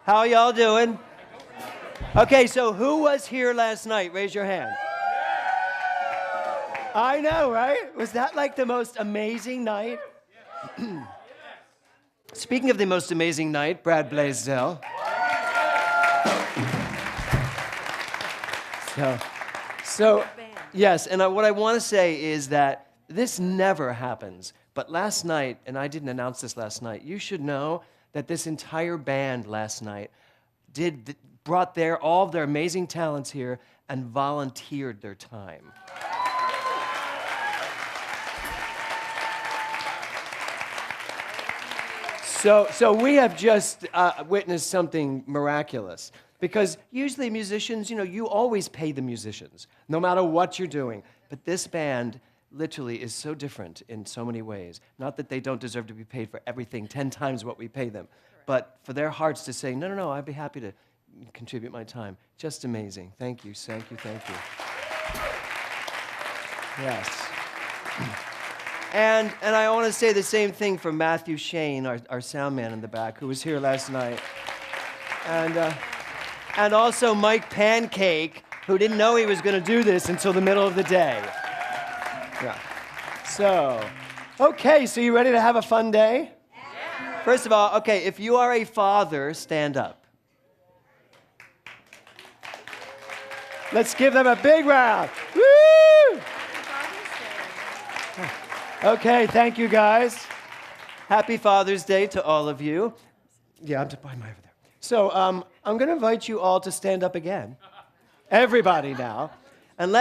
How y'all doing? Okay, so who was here last night? Raise your hand. I know, right? Was that like the most amazing night? Speaking of the most amazing night, Brad Blaisdell. So yes, and what I want to say is that this never happens. But last night, and I didn't announce this last night, you should know that this entire band last night brought all of their amazing talents here and volunteered their time. So we have just witnessed something miraculous. Because usually musicians, you always pay the musicians, no matter what you're doing. But this band literally is so different in so many ways. Not that they don't deserve to be paid for everything 10 times what we pay them, but for their hearts to say, no, I'd be happy to contribute my time. Just amazing. Thank you. Yes. And I want to say the same thing for Matthew Shane, our sound man in the back, who was here last night. And also Mike Pancake, who didn't know he was going to do this until the middle of the day. Yeah. So you ready to have a fun day? Yeah. First of all, okay, if you are a father, stand up. Let's give them a big round. Woo! Okay, thank you guys. Happy Father's Day to all of you. Yeah, I'm over there. So I'm going to invite you all to stand up again. Everybody now. And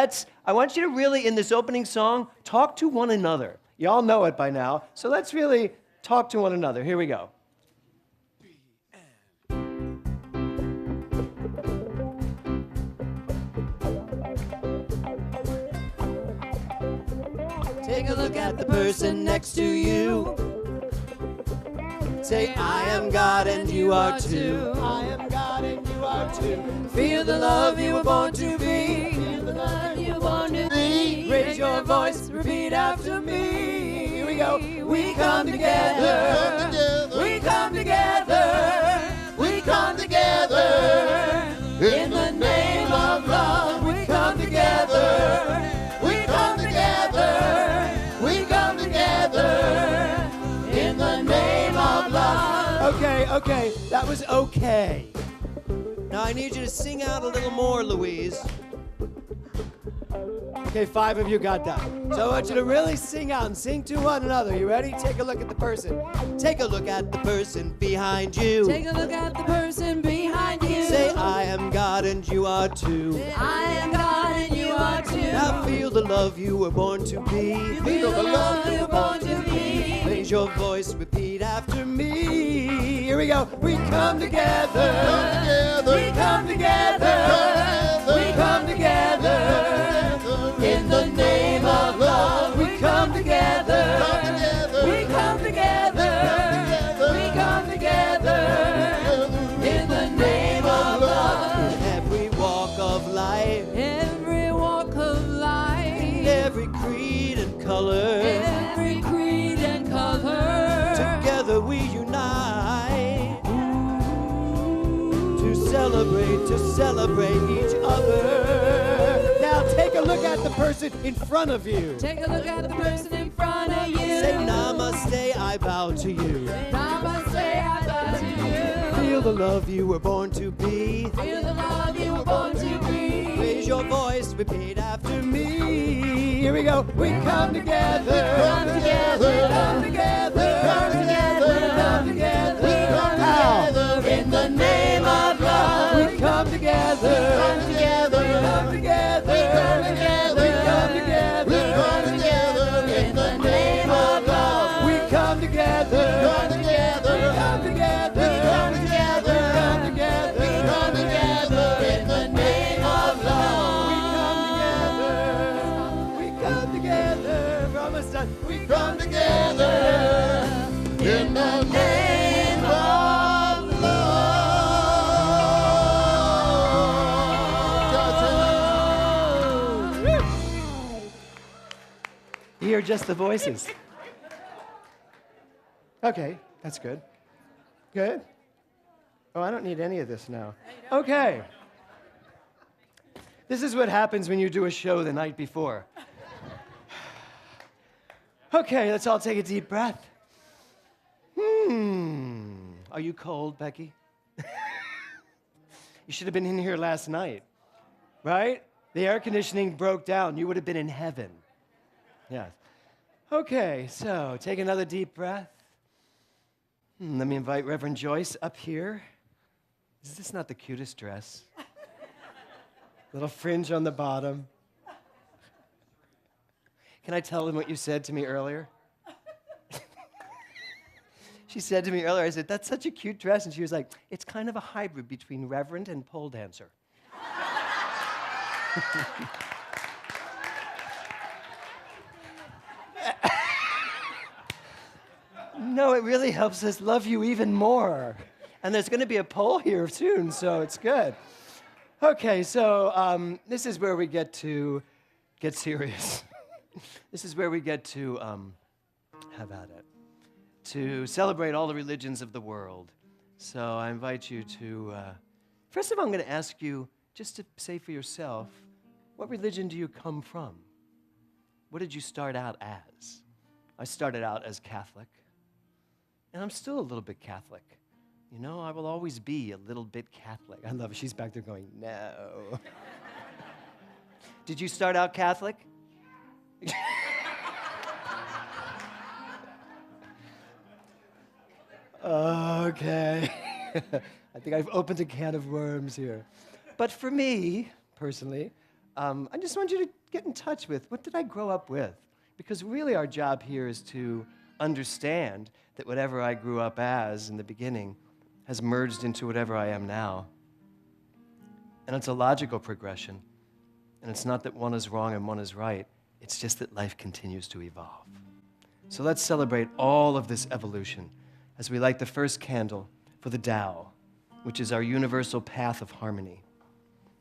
I want you to really, in this opening song, talk to one another. You all know it by now, so let's really talk to one another. Here we go. Take a look at the person next to you. Say, I am God and you are too. I am God and you are too. Feel the love you were born to be. Feel the love you were born to be. Raise your voice, repeat after me. Here we go. We come together. We come together. We come together. In the name of love, we come together. We come together. We come together. In the name of love. Okay, that was okay. Now I need you to sing out a little more, Louise. Okay, 5 of you got that. So I want you to really sing out and sing to one another. You ready? Take a look at the person. Take a look at the person behind you. Take a look at the person behind you. Say, I am God and you are too. I am God and you are too. Now feel the love you were born to be. Feel the love you were born to be. Raise your voice, repeat after me. Here we go. We come together. We come together. We come together. In the name of love, we come together. We come together. We come together. In the name of love. Every walk of life. Every walk of life. Every creed and color. Every creed and color. Together we unite. To celebrate each other. Now take a look at the person in front of you. Take a look at the person in front of you. Say namaste, I bow to you. Namaste, I bow to you. Feel the love you were born to be. Feel the love you were born to be. Raise your voice, repeat after me. Here we go. We come together. We come together. We come together. We come together. We come together. We come together. In the name of love. We come together. We come together. We come together. We come together. We come together. We come together. In the name of love. We come together. We come together. We come together. We come together. We come together. We come together. In the name of love. We come together. Promise us. We come together. In the name of love. You hear just the voices. Okay, that's good. Good. Oh, I don't need any of this now. Okay. This is what happens when you do a show the night before. Okay, let's all take a deep breath. Are you cold, Becky? You should have been in here last night, right? The air conditioning broke down. You would have been in heaven. Yes. Okay, so take another deep breath. Let me invite Reverend Joyce up here. Is this not the cutest dress? Little fringe on the bottom. Can I tell them what you said to me earlier? She said to me earlier, I said, that's such a cute dress. And she was like, it's kind of a hybrid between reverend and pole dancer. No, it really helps us love you even more. And there's going to be a pole here soon, so it's good. Okay, so this is where we get to get serious. This is where we get to have at it. To celebrate all the religions of the world. So I invite you to, first of all, I'm going to ask you just to say for yourself, what religion do you come from? What did you start out as? I started out as Catholic, and I'm still a little bit Catholic. You know, I will always be a little bit Catholic. I love it. She's back there going, no. Did you start out Catholic? Okay. I think I've opened a can of worms here. But for me, personally, I just want you to get in touch with what did I grow up with? Because really our job here is to understand that whatever I grew up as in the beginning has merged into whatever I am now. And it's a logical progression. And it's not that one is wrong and one is right. It's just that life continues to evolve. So let's celebrate all of this evolution as we light the first candle for the Tao, which is our universal path of harmony.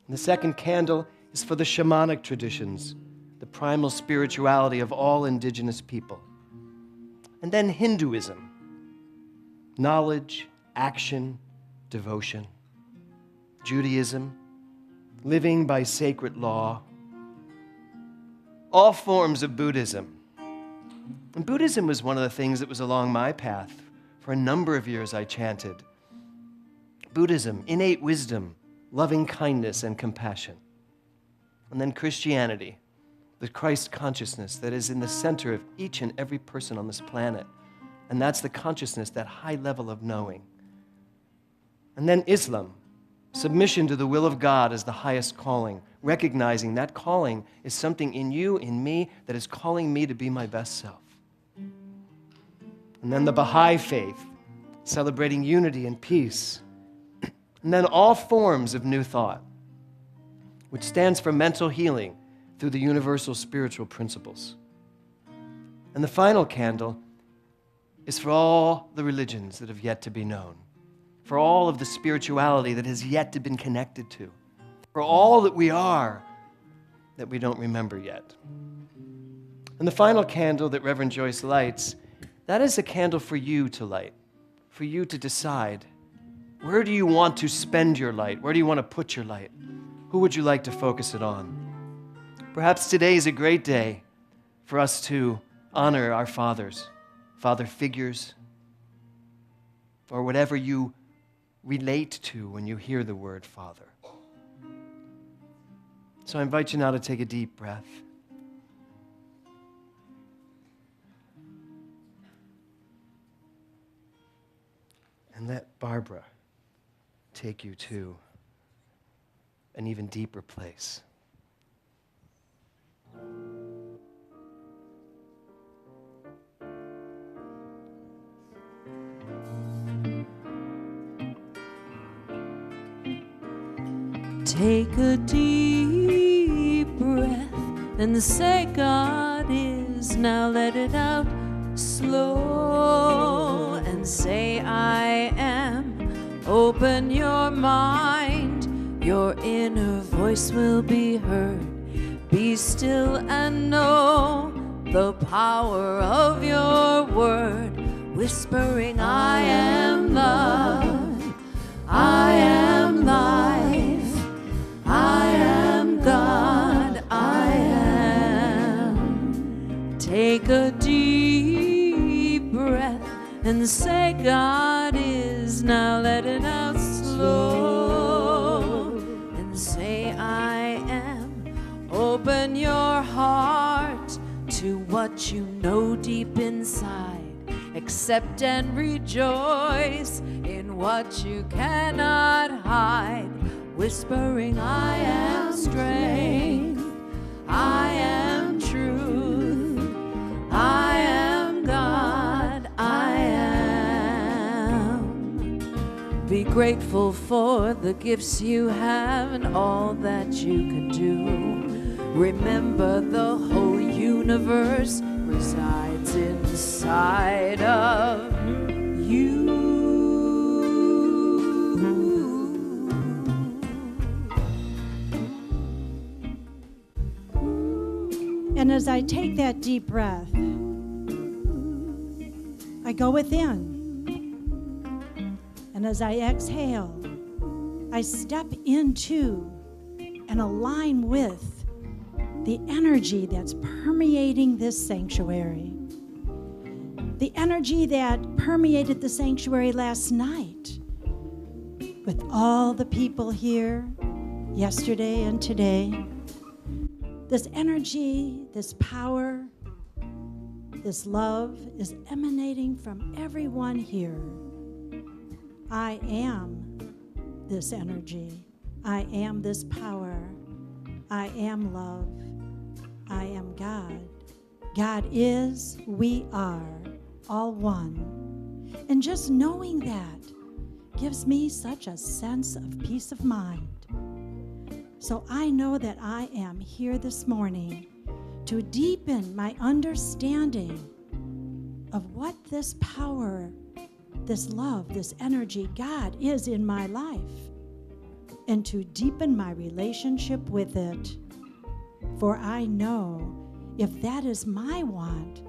And the second candle is for the shamanic traditions, the primal spirituality of all indigenous people. And then Hinduism, knowledge, action, devotion. Judaism, living by sacred law. All forms of Buddhism. And Buddhism was one of the things that was along my path. For a number of years I chanted. Buddhism, innate wisdom, loving kindness and compassion. And then Christianity, the Christ consciousness that is in the center of each and every person on this planet. And that's the consciousness, that high level of knowing. And then Islam, submission to the will of God as the highest calling, recognizing that calling is something in you, in me, that is calling me to be my best self. And then the Baha'i faith, celebrating unity and peace. And then all forms of new thought, which stands for mental healing through the universal spiritual principles. And the final candle is for all the religions that have yet to be known, for all of the spirituality that has yet to be connected to, for all that we are that we don't remember yet. And the final candle that Reverend Joyce lights, that is a candle for you to light, for you to decide, where do you want to spend your light? Where do you want to put your light? Who would you like to focus it on? Perhaps today is a great day for us to honor our fathers, father figures, or whatever you relate to when you hear the word father. So I invite you now to take a deep breath. And let Barbara take you to an even deeper place. Take a deep breath and say God is. Now let it out slow and say I am. Open your mind, your inner voice will be heard. Be still and know the power of your word. Whispering I am love. Take a deep breath and say God is. Now let it out slow and say I am. Open your heart to what you know deep inside. Accept and rejoice in what you cannot hide. Whispering I am strength, I am truth, I am God, I am. Be grateful for the gifts you have and all that you can do. Remember the whole universe resides inside of you. And as I take that deep breath, I go within. And as I exhale, I step into and align with the energy that's permeating this sanctuary. The energy that permeated the sanctuary last night with all the people here yesterday and today. This energy, this power, this love is emanating from everyone here. I am this energy. I am this power. I am love. I am God. God is, we are, all one. And just knowing that gives me such a sense of peace of mind. So I know that I am here this morning to deepen my understanding of what this power, this love, this energy, God is in my life, and to deepen my relationship with it. For I know if that is my want,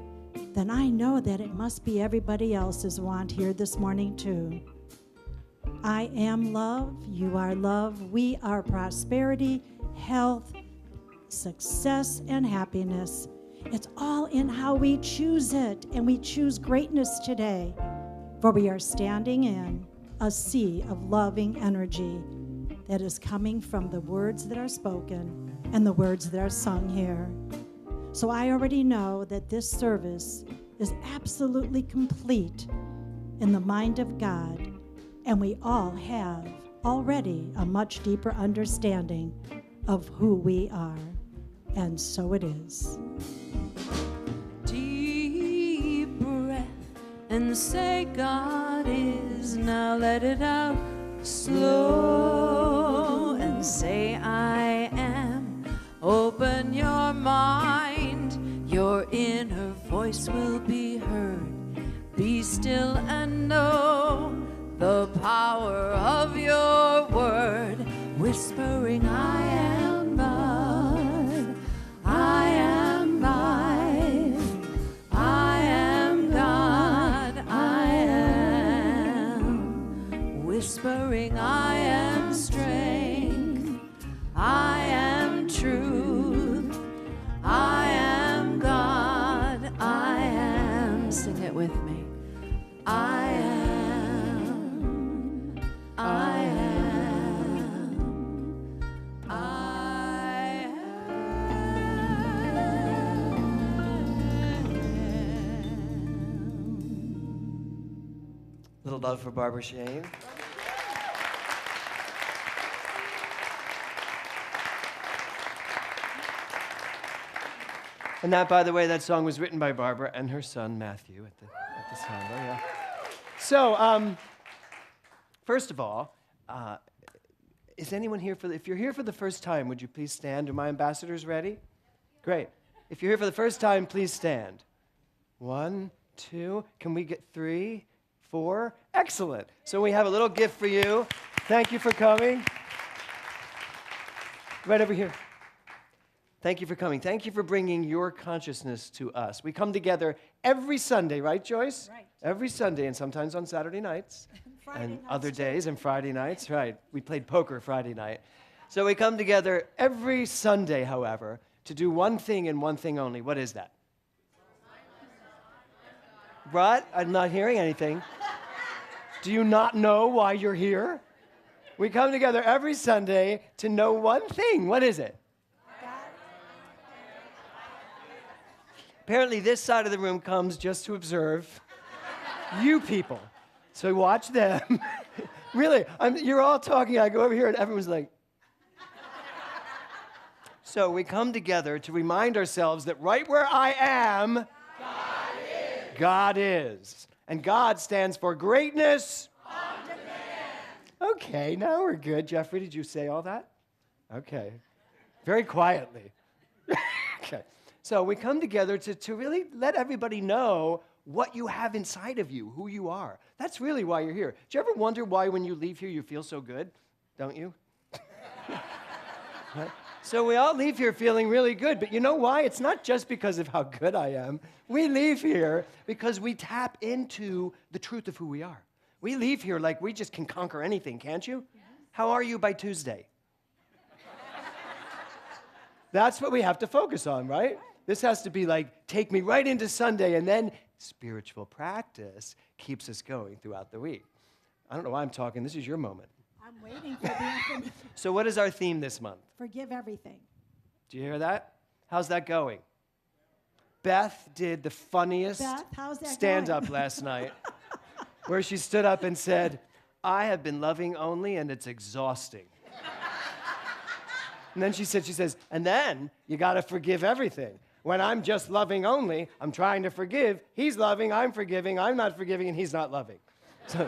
then I know that it must be everybody else's want here this morning too. I am love, you are love, we are prosperity, health, success, and happiness. It's all in how we choose it, and we choose greatness today, for we are standing in a sea of loving energy that is coming from the words that are spoken and the words that are sung here. So I already know that this service is absolutely complete in the mind of God, and we all have already a much deeper understanding of who we are. And so it is. Deep breath and say God is. Now let it out slow and say I am. Open your mind, your inner voice will be heard. Be still and know the power of your word. Whispering I am God, I am mine, I am God, I am. Whispering I am strength, I am truth, I am God, I am. Sing it with me. I am, I am, I am. Little love for Barbara Shane. And that, by the way, that song was written by Barbara and her son, Matthew, at the time. Oh, yeah. So, first of all, is anyone here if you're here for the first time, would you please stand? Are my ambassadors ready? Great. If you're here for the first time, please stand. 1, 2, can we get 3, 4? Excellent. So we have a little gift for you. Thank you for coming. Right over here. Thank you for coming. Thank you for bringing your consciousness to us. We come together every Sunday, right, Joyce? Right. Every Sunday, and sometimes on Saturday nights. Friday and nights other too. days, and Friday nights, right. We played poker Friday night. So we come together every Sunday, however, to do one thing and one thing only. What is that? What? I'm not hearing anything. Do you not know why you're here? We come together every Sunday to know one thing. What is it? Apparently, this side of the room comes just to observe you people. So watch them. Really, you're all talking. I go over here, and everyone's like. So we come together to remind ourselves that right where I am, God is. And God stands for greatness. On demand. Okay, now we're good. Jeffrey, did you say all that? Okay. Very quietly. Okay. So we come together to really let everybody know what you have inside of you, who you are. That's really why you're here. Do you ever wonder why when you leave here you feel so good? Don't you? Right? So we all leave here feeling really good, but you know why? It's not just because of how good I am. We leave here because we tap into the truth of who we are. We leave here like we just can conquer anything, can't you? Yes. How are you by Tuesday? That's what we have to focus on, right? This has to be like, take me right into Sunday, and then spiritual practice keeps us going throughout the week. I don't know why I'm talking. This is your moment. I'm waiting for the So what is our theme this month? Forgive everything. Do you hear that? How's that going? Beth did the funniest stand-up last night where she stood up and said, I have been loving only, and it's exhausting. And then she says, and then you got to forgive everything. When I'm just loving only, I'm trying to forgive. He's loving, I'm forgiving, I'm not forgiving, and he's not loving. So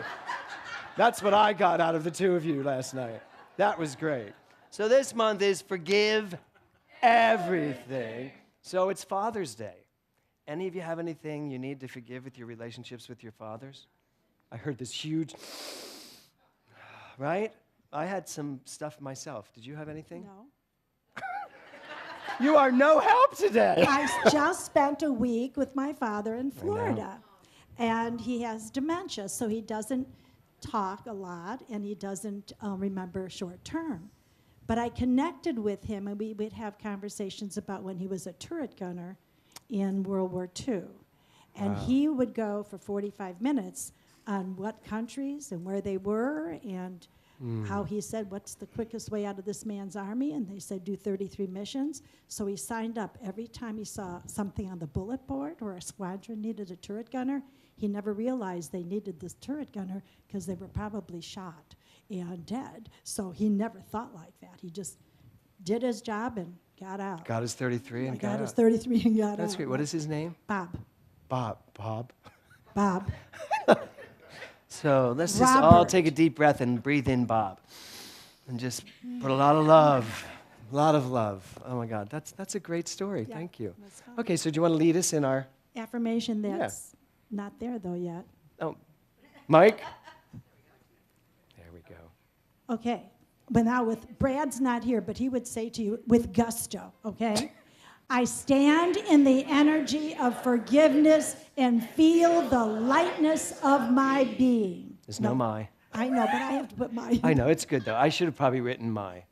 that's what I got out of the two of you last night. That was great. So this month is forgive everything. So it's Father's Day. Any of you have anything you need to forgive with your relationships with your fathers? I heard this huge, right? I had some stuff myself. Did you have anything? No. You are no help today. I just spent a week with my father in Florida, and he has dementia, so he doesn't talk a lot, and he doesn't remember short term. But I connected with him, and we would have conversations about when he was a turret gunner in World War II. And he would go for 45 minutes on what countries and where they were, and how he said, what's the quickest way out of this man's army? And they said, do 33 missions. So he signed up every time he saw something on the bullet board or a squadron needed a turret gunner. He never realized they needed this turret gunner because they were probably shot and dead. So he never thought like that. He just did his job and got out. Got his 33 and got out. Got his 33 and got out. That's great. What is his name? Bob. Bob. So let's just all take a deep breath and breathe in Bob. And just put a lot of love. Oh, my God. That's a great story. Yeah, thank you. Okay, so do you want to lead us in our affirmation that's not there, though, yet? Oh, Mike? There we go. Okay. But now Brad's not here, but he would say to you with gusto, okay? I stand in the energy of forgiveness and feel the lightness of my being. There's no my. I know, but I have to put my. I know, it's good, though. I should have probably written my.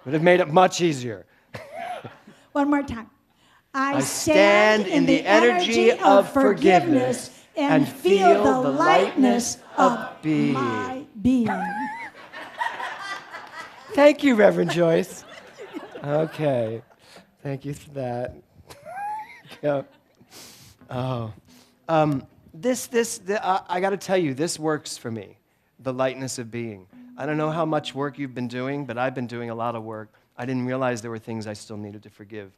Would have made it much easier. One more time. I stand in the energy of forgiveness and feel the lightness of being. My being. Thank you, Reverend Joyce. Okay. Thank you for that. Yeah. Oh. I got to tell you, this works for me, the lightness of being. I don't know how much work you've been doing, but I've been doing a lot of work. I didn't realize there were things I still needed to forgive.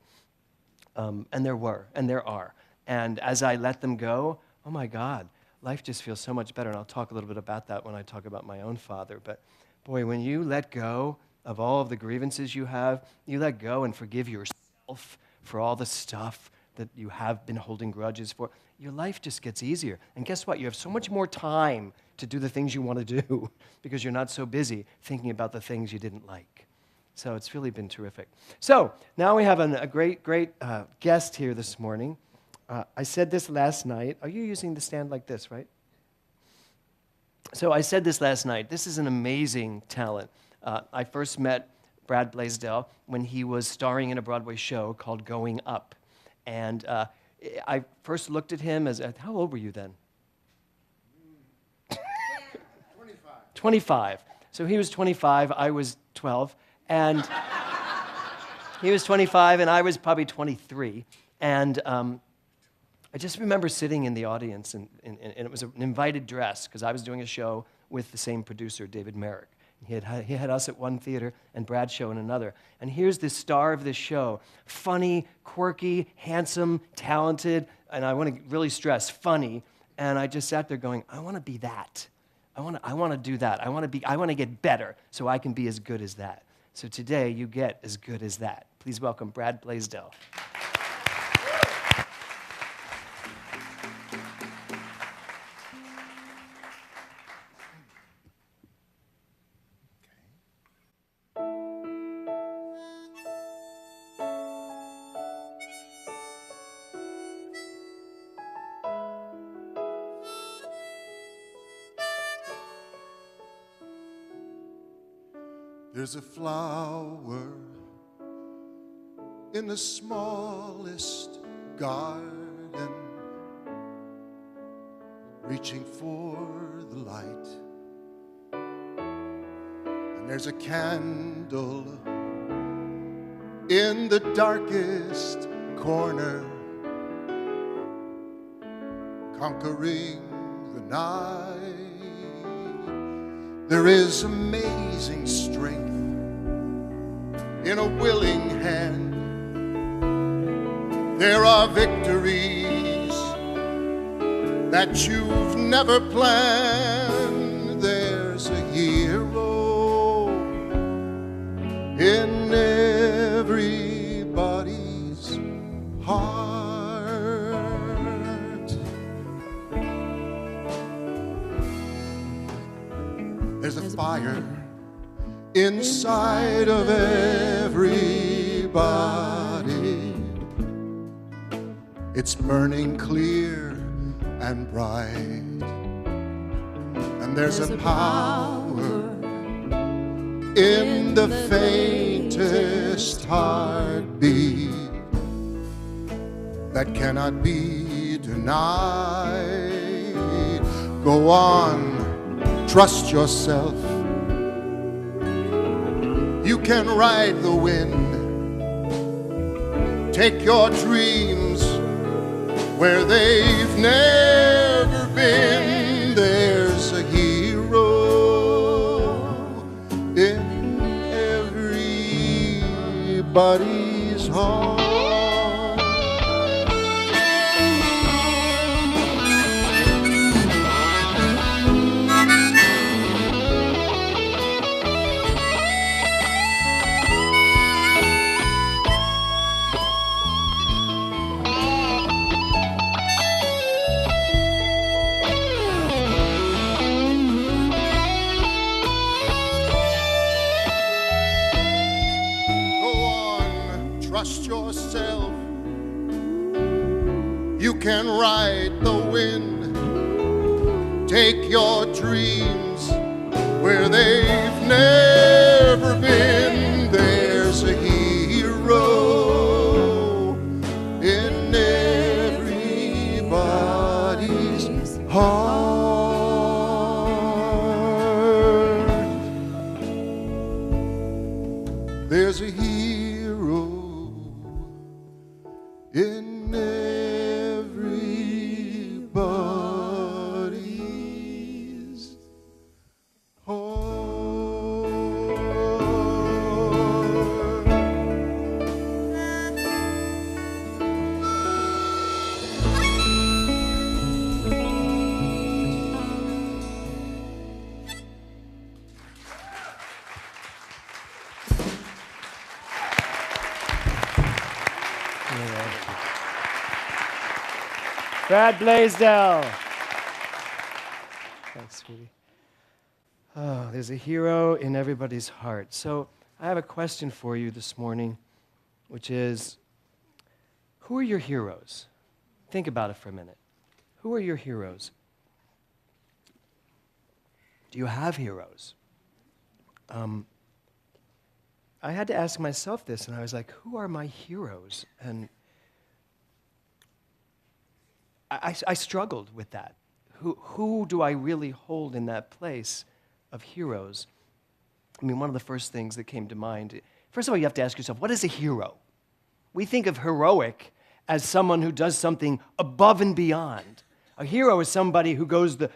And there were, and there are. And as I let them go, oh my God, life just feels so much better. And I'll talk a little bit about that when I talk about my own father. But boy, when you let go of all of the grievances you have, you let go and forgive yourself for all the stuff that you have been holding grudges for, your life just gets easier. And guess what? You have so much more time to do the things you want to do because you're not so busy thinking about the things you didn't like. So it's really been terrific. So now we have a great guest here this morning. I said this last night. Are you using the stand like this, right? So I said this last night. This is an amazing talent. I first met Brad Blaisdell when he was starring in a Broadway show called Going Up. And I first looked at him as, how old were you then? 25. So he was 25, I was 12, and he was 25, and I was probably 23. And I just remember sitting in the audience, and it was an invited dress, because I was doing a show with the same producer, David Merrick. He had us at one theater and Brad's show in another. And here's the star of this show, funny, quirky, handsome, talented, and I want to really stress, funny. And I just sat there going, I want to be that. I want to do that. I want to get better so I can be as good as that. So today you get as good as that. Please welcome Brad Blaisdell. There's a flower in the smallest garden, reaching for the light. And there's a candle in the darkest corner, conquering the night. There is amazing strength in a willing hand. There are victories that you've never planned. There's a hero in everybody's heart. There's a fire inside of everybody. It's burning clear and bright. And there's a power in the faintest heartbeat that cannot be denied. Go on, trust yourself. You can ride the wind. Take your dreams where they've never been. There's a hero in everybody's heart. Trust yourself. You can ride the wind. Take your dreams where they've never been. There's a hero in everybody's heart. There's a hero in everybody's Brad Blaisdell. Thanks, sweetie. Oh, there's a hero in everybody's heart. So I have a question for you this morning, which is, who are your heroes? Think about it for a minute. Who are your heroes? Do you have heroes? I had to ask myself this, and I was like, who are my heroes? And I struggled with that. Who do I really hold in that place of heroes? I mean, one of the first things that came to mind, first of all, you have to ask yourself, what is a hero? We think of heroic as someone who does something above and beyond. A hero is somebody who goes the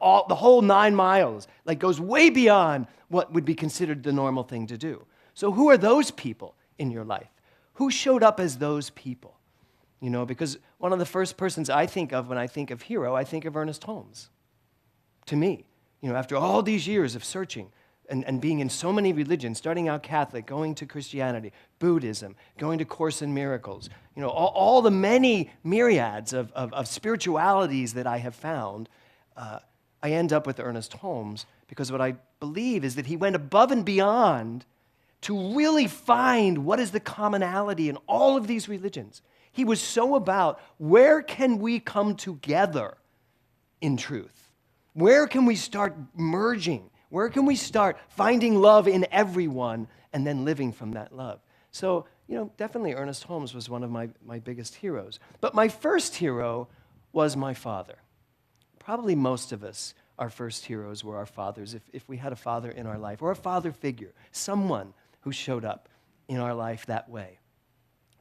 whole 9 miles, like goes way beyond what would be considered the normal thing to do. So who are those people in your life? Who showed up as those people? You know, because one of the first persons I think of when I think of hero, I think of Ernest Holmes. To me, you know, after all these years of searching and being in so many religions, starting out Catholic, going to Christianity, Buddhism, going to Course in Miracles, you know, all the many myriads of spiritualities that I have found, I end up with Ernest Holmes because what I believe is that he went above and beyond to really find what is the commonality in all of these religions. He was so about where can we come together in truth? Where can we start merging? Where can we start finding love in everyone and then living from that love? So, you know, definitely Ernest Holmes was one of my biggest heroes. But my first hero was my father. Probably most of us, our first heroes were our fathers, if we had a father in our life, or a father figure, someone who showed up in our life that way.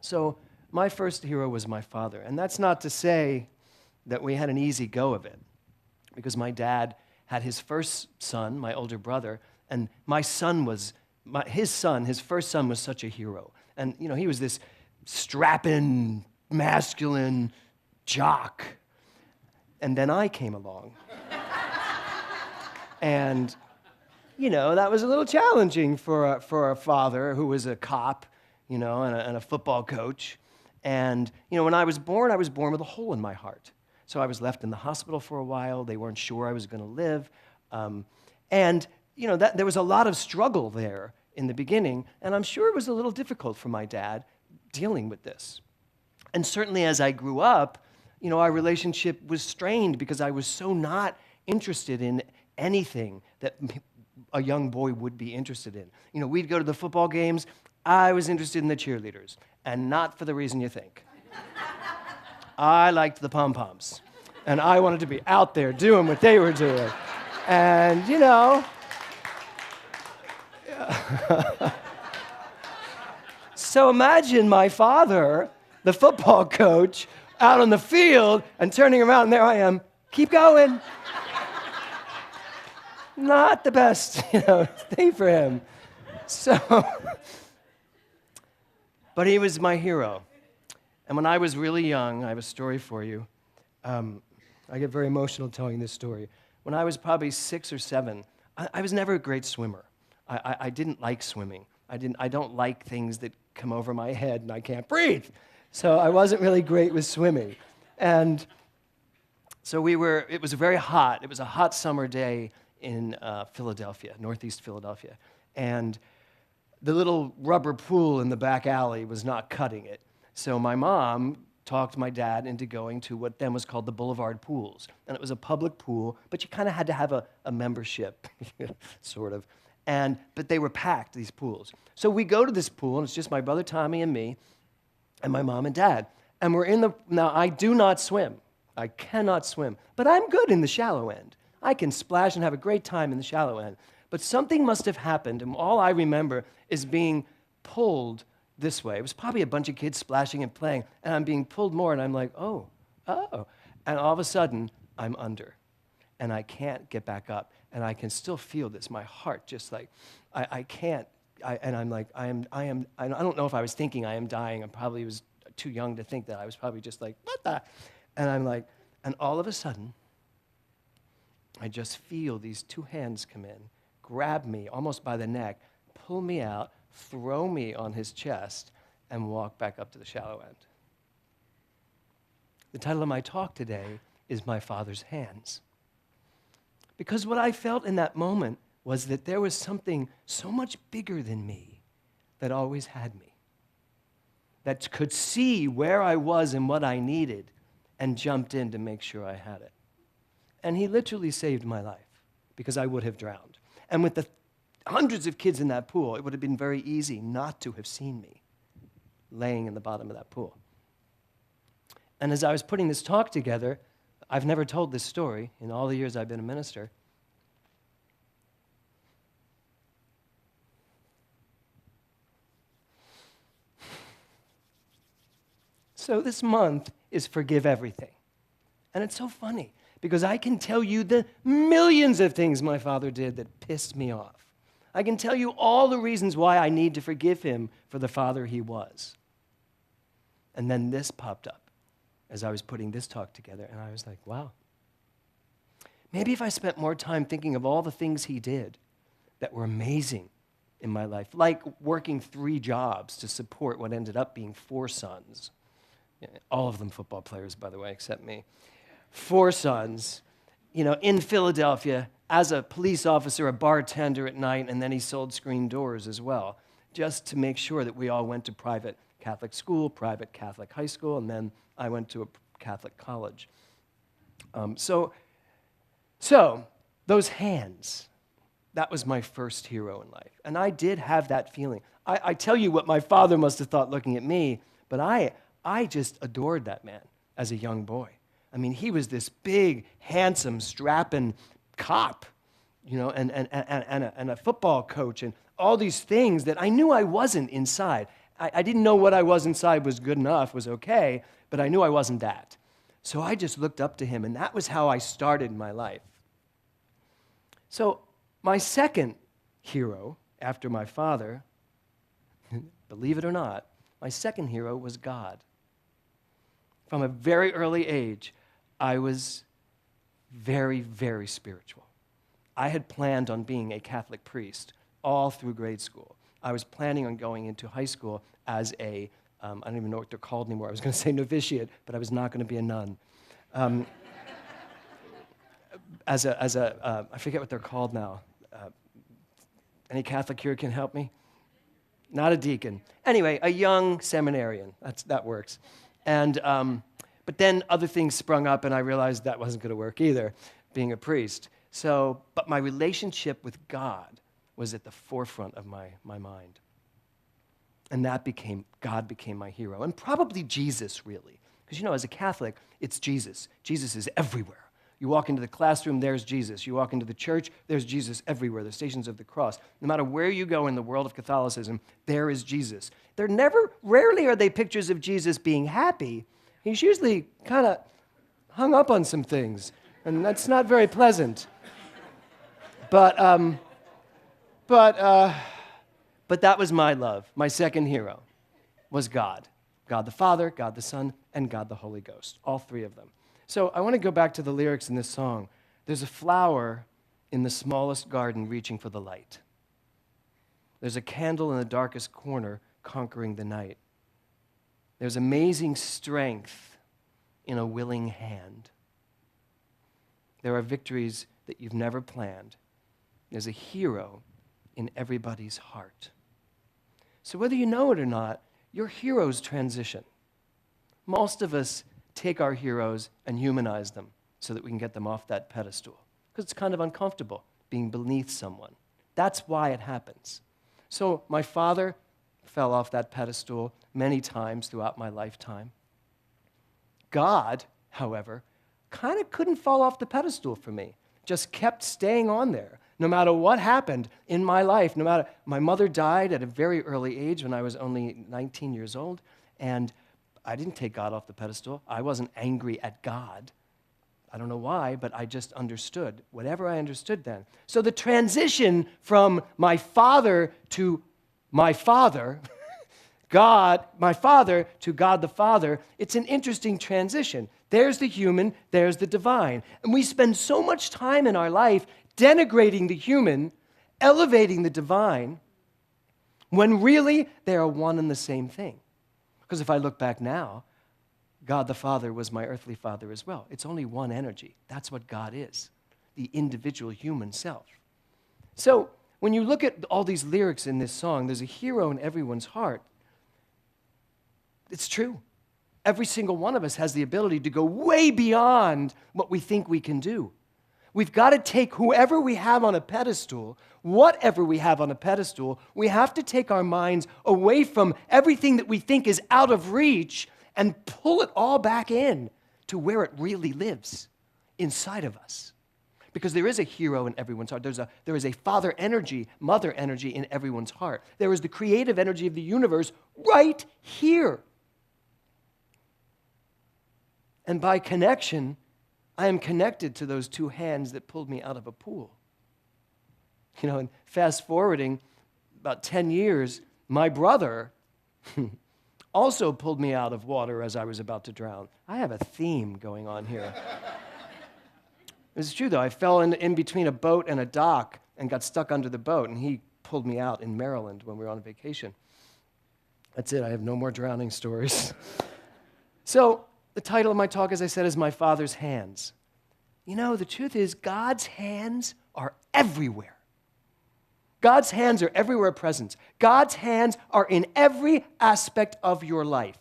So my first hero was my father. And that's not to say that we had an easy go of it, because my dad had his first son, my older brother, and his first son was such a hero. And, you know, he was this strapping, masculine jock. And then I came along. And, you know, that was a little challenging for a father who was a cop, you know, and a football coach. And, you know, when I was born with a hole in my heart. So I was left in the hospital for a while. They weren't sure I was going to live. And, you know, there was a lot of struggle there in the beginning, and I'm sure it was a little difficult for my dad dealing with this. And certainly as I grew up, you know, our relationship was strained because I was so not interested in anything that a young boy would be interested in. You know, we'd go to the football games. I was interested in the cheerleaders, and not for the reason you think. I liked the pom-poms, and I wanted to be out there doing what they were doing. And, you know, so imagine my father, the football coach, out on the field and turning around, and there I am, keep going. Not the best, you know, thing for him. So, but he was my hero. And when I was really young, I have a story for you. I get very emotional telling this story. When I was probably 6 or 7, I was never a great swimmer. I didn't like swimming. I don't like things that come over my head and I can't breathe. So I wasn't really great with swimming. And so it was very hot. It was a hot summer day in Philadelphia, northeast Philadelphia. And the little rubber pool in the back alley was not cutting it. So my mom talked my dad into going to what then was called the Boulevard Pools. And it was a public pool, but you kind of had to have a membership, sort of. But they were packed, these pools. So we go to this pool, and it's just my brother Tommy and me, and my mom and dad. And now I do not swim. I cannot swim. But I'm good in the shallow end. I can splash and have a great time in the shallow end. But something must have happened, and all I remember is being pulled this way. It was probably a bunch of kids splashing and playing, and I'm being pulled more, and I'm like, oh. And all of a sudden, I'm under, and I can't get back up, and I can still feel this, my heart just like, I can't, and I'm like, I don't know if I was thinking I am dying. I probably was too young to think that. I was probably just like, what the? And I'm like, and all of a sudden, I just feel these 2 hands come in, grab me almost by the neck, pull me out, throw me on his chest, and walk back up to the shallow end. The title of my talk today is My Father's Hands. Because what I felt in that moment was that there was something so much bigger than me that always had me, that could see where I was and what I needed and jumped in to make sure I had it. And he literally saved my life because I would have drowned. And with the hundreds of kids in that pool, it would have been very easy not to have seen me laying in the bottom of that pool. And as I was putting this talk together, I've never told this story in all the years I've been a minister. So this month is Forgive Everything. And it's so funny because I can tell you the millions of things my father did that pissed me off. I can tell you all the reasons why I need to forgive him for the father he was. And then this popped up as I was putting this talk together, and I was like, wow. Maybe if I spent more time thinking of all the things he did that were amazing in my life, like working 3 jobs to support what ended up being 4 sons. All of them football players, by the way, except me. 4 sons, in Philadelphia as a police officer, a bartender at night, and then he sold screen doors as well, just to make sure that we all went to private Catholic school, private Catholic high school, and then I went to a Catholic college. So those hands, that was my first hero in life. And I did have that feeling. I tell you what my father must have thought looking at me, but I just adored that man as a young boy. I mean, he was this big, handsome, strapping cop, and a football coach, and all these things that I knew I wasn't inside. I didn't know what I was inside was good enough, was okay, but I knew I wasn't that. So I just looked up to him, and that was how I started my life. So my second hero after my father, believe it or not, my second hero was God. From a very early age, I was very, very spiritual. I had planned on being a Catholic priest all through grade school. I was planning on going into high school as I don't even know what they're called anymore. I was going to say novitiate, but I was not going to be a nun. I forget what they're called now. Any Catholic here can help me? Not a deacon. Anyway, a young seminarian. That works. And but then other things sprung up, and I realized that wasn't going to work either, being a priest. But my relationship with God was at the forefront of my mind. And God became my hero. And probably Jesus, really. Because, as a Catholic, it's Jesus. Jesus is everywhere. You walk into the classroom, there's Jesus. You walk into the church, there's Jesus everywhere, the Stations of the Cross. No matter where you go in the world of Catholicism, there is Jesus. Rarely are they pictures of Jesus being happy. He's usually kind of hung up on some things, and that's not very pleasant. But that was my love. My second hero was God. God the Father, God the Son, and God the Holy Ghost. All 3 of them. So I want to go back to the lyrics in this song. There's a flower in the smallest garden reaching for the light. There's a candle in the darkest corner conquering the night. There's amazing strength in a willing hand. There are victories that you've never planned. There's a hero in everybody's heart. So whether you know it or not, your heroes transition. Most of us take our heroes and humanize them so that we can get them off that pedestal. Because it's kind of uncomfortable being beneath someone. That's why it happens. So my father fell off that pedestal many times throughout my lifetime. God, however, kind of couldn't fall off the pedestal for me. Just kept staying on there. No matter what happened in my life, my mother died at a very early age when I was only 19 years old, and I didn't take God off the pedestal. I wasn't angry at God. I don't know why, but I just understood, whatever I understood then. So the transition from my father to my father, God, my father to God the Father, it's an interesting transition. There's the human, there's the divine. And we spend so much time in our life denigrating the human, elevating the divine, when really they are one and the same thing. Because if I look back now, God the Father was my earthly father as well. It's only one energy. That's what God is, the individual human self. So when you look at all these lyrics in this song, there's a hero in everyone's heart. It's true. Every single one of us has the ability to go way beyond what we think we can do. We've got to take whoever we have on a pedestal, whatever we have on a pedestal, we have to take our minds away from everything that we think is out of reach and pull it all back in to where it really lives, inside of us. Because there is a hero in everyone's heart. There is a father energy, mother energy in everyone's heart. There is the creative energy of the universe right here. And by connection, I am connected to those two hands that pulled me out of a pool. You know, and fast forwarding about 10 years, my brother also pulled me out of water as I was about to drown. I have a theme going on here. It's true, though. I fell in between a boat and a dock and got stuck under the boat, and he pulled me out in Maryland when we were on vacation. That's it. I have no more drowning stories. So the title of my talk, as I said, is My Father's Hands. You know, the truth is God's hands are everywhere. God's hands are everywhere present. God's hands are in every aspect of your life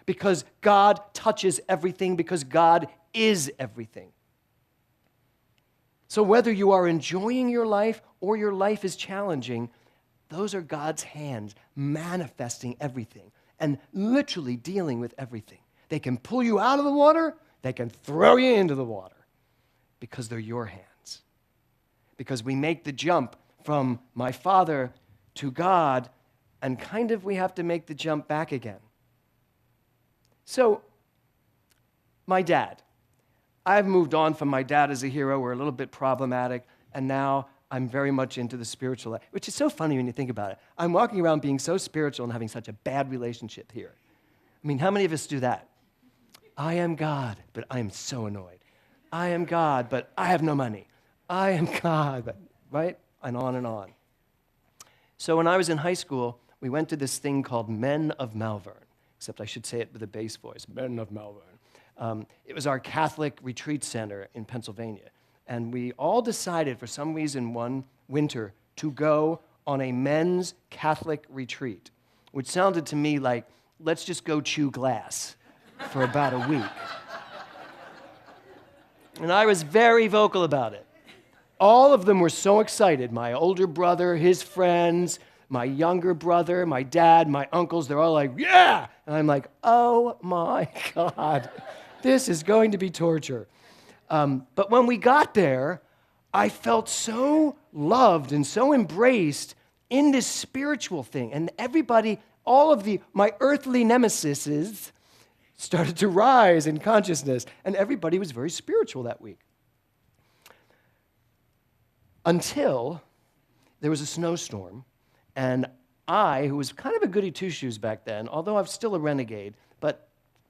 because God touches everything, because God is everything. So whether you are enjoying your life or your life is challenging, those are God's hands manifesting everything and literally dealing with everything. They can pull you out of the water, they can throw you into the water because they're your hands. Because we make the jump from my Father to God, and kind of we have to make the jump back again. So, my dad. I've moved on from my dad as a hero. We're a little bit problematic, and now I'm very much into the spiritual life, which is so funny when you think about it. I'm walking around being so spiritual and having such a bad relationship here. I mean, how many of us do that? I am God, but I am so annoyed. I am God, but I have no money. I am God, but, right? And on and on. So when I was in high school, we went to this thing called Men of Malvern, except I should say it with a bass voice, Men of Malvern. It was our Catholic retreat center in Pennsylvania. And we all decided for some reason one winter to go on a men's Catholic retreat, which sounded to me like, let's just go chew glass for about a week. And I was very vocal about it. All of them were so excited. My older brother, his friends, my younger brother, my dad, my uncles, they're all like, yeah! And I'm like, oh my God, this is going to be torture. But when we got there, I felt so loved and so embraced in this spiritual thing. And everybody, all of my earthly nemesises started to rise in consciousness. And everybody was very spiritual that week. Until there was a snowstorm, and I, who was kind of a goody two-shoes back then, although I'm still a renegade, but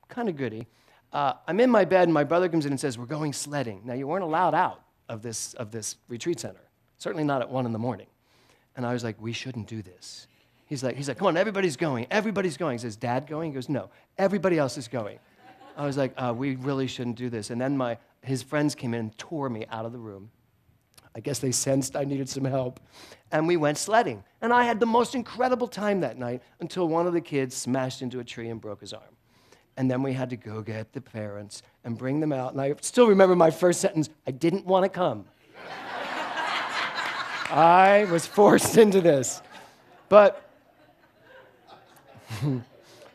kind of goody, I'm in my bed, and my brother comes in and says, we're going sledding. Now, you weren't allowed out of this retreat center, certainly not at 1 a.m. And I was like, we shouldn't do this. He's like, come on, everybody's going. He says, Dad going? He goes, no, everybody else is going. I was like, we really shouldn't do this. And then his friends came in and tore me out of the room. I guess they sensed I needed some help. And we went sledding. And I had the most incredible time that night until one of the kids smashed into a tree and broke his arm. And then we had to go get the parents and bring them out. And I still remember my first sentence, I didn't want to come. I was forced into this. But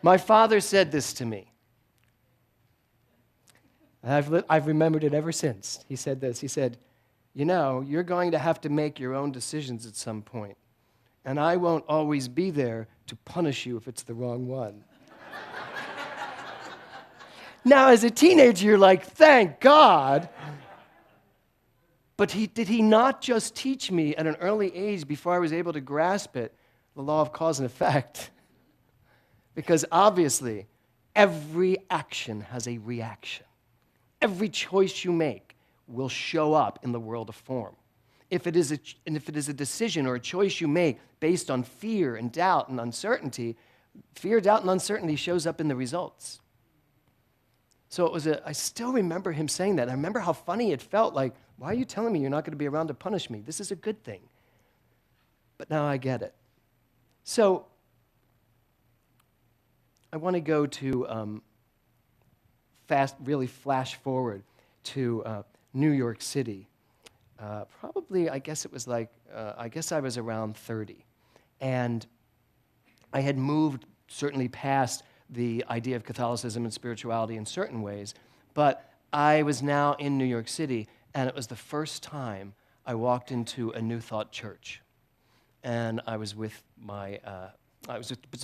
my father said this to me. And I've remembered it ever since. He said this. He said, you know, you're going to have to make your own decisions at some point, and I won't always be there to punish you if it's the wrong one. Now, as a teenager, you're like, thank God. But did he not just teach me at an early age, before I was able to grasp it, the law of cause and effect? Because obviously, every action has a reaction. Every choice you make will show up in the world of form. If it is a decision or a choice you make based on fear and doubt and uncertainty, fear, doubt, and uncertainty shows up in the results. So I still remember him saying that. I remember how funny it felt, like, why are you telling me you're not going to be around to punish me? This is a good thing. But now I get it. So I want to go to really flash forward to New York City. Probably, I guess it was like, I guess I was around 30. And I had moved certainly past the idea of Catholicism and spirituality in certain ways. But I was now in New York City, and it was the first time I walked into a New Thought church. And I was with a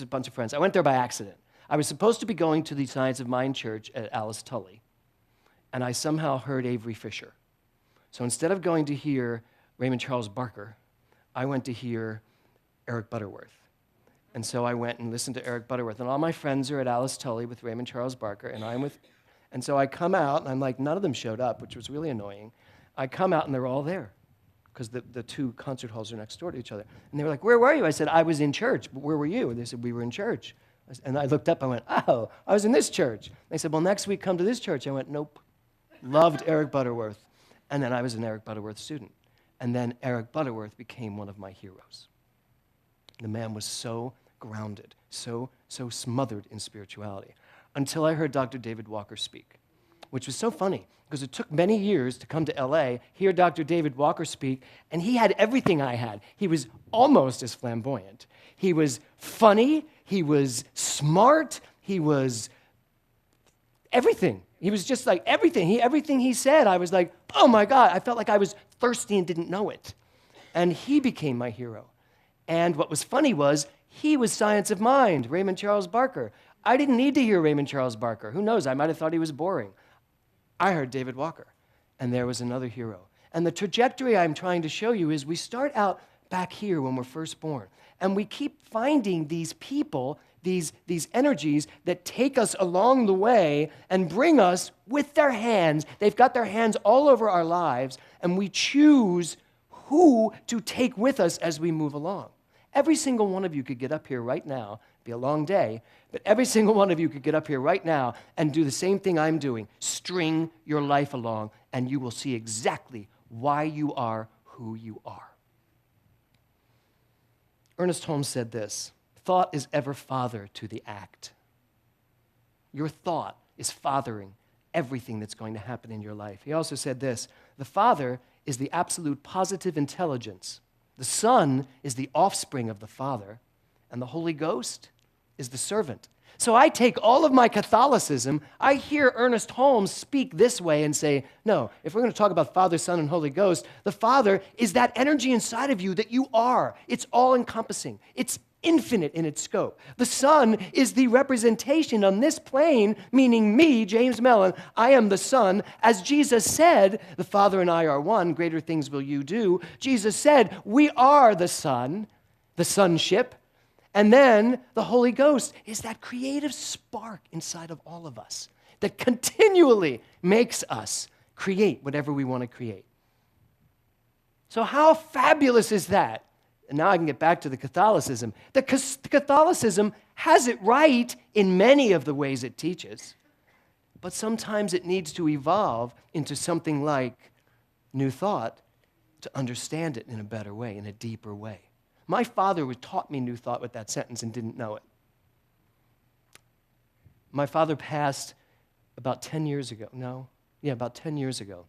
bunch of friends. I went there by accident. I was supposed to be going to the Science of Mind church at Alice Tully, and I somehow heard Avery Fisher. So instead of going to hear Raymond Charles Barker, I went to hear Eric Butterworth. And so I went and listened to Eric Butterworth, and all my friends are at Alice Tully with Raymond Charles Barker, and so I come out, and I'm like, none of them showed up, which was really annoying. I come out, and they're all there, because the two concert halls are next door to each other. And they were like, where were you? I said, I was in church, but where were you? And they said, we were in church. And I looked up, I went, oh, I was in this church. They said, well, next week come to this church. I went, nope. Loved Eric Butterworth. And then I was an Eric Butterworth student. And then Eric Butterworth became one of my heroes. The man was so grounded, so smothered in spirituality, until I heard Dr. David Walker speak, which was so funny, because it took many years to come to LA, hear Dr. David Walker speak, and he had everything I had. He was almost as flamboyant. He was funny, he was smart, he was everything. He was just like everything. Everything he said, I was like, oh my God, I felt like I was thirsty and didn't know it. And he became my hero. And what was funny was, he was Science of Mind, Raymond Charles Barker. I didn't need to hear Raymond Charles Barker. Who knows, I might have thought he was boring. I heard David Walker, and there was another hero. And the trajectory I'm trying to show you is we start out back here when we're first born, and we keep finding these people, these energies that take us along the way and bring us with their hands. They've got their hands all over our lives, and we choose who to take with us as we move along. Every single one of you could get up here right now, be a long day, but every single one of you could get up here right now and do the same thing I'm doing, string your life along, and you will see exactly why you are who you are. Ernest Holmes said this, thought is ever father to the act. Your thought is fathering everything that's going to happen in your life. He also said this, the Father is the absolute positive intelligence. The Son is the offspring of the Father, and the Holy Ghost is the servant. So I take all of my Catholicism, I hear Ernest Holmes speak this way and say, no, if we're going to talk about Father, Son, and Holy Ghost, the Father is that energy inside of you that you are. It's all-encompassing. It's infinite in its scope. The Son is the representation on this plane, meaning me, James Mellon, I am the Son. As Jesus said, the Father and I are one, greater things will you do. Jesus said, we are the Son, the sonship. And then the Holy Ghost is that creative spark inside of all of us that continually makes us create whatever we want to create. So how fabulous is that? And now I can get back to the Catholicism. The Catholicism has it right in many of the ways it teaches, but sometimes it needs to evolve into something like New Thought to understand it in a better way, in a deeper way. My father taught me New Thought with that sentence and didn't know it. My father passed about 10 years ago. About 10 years ago.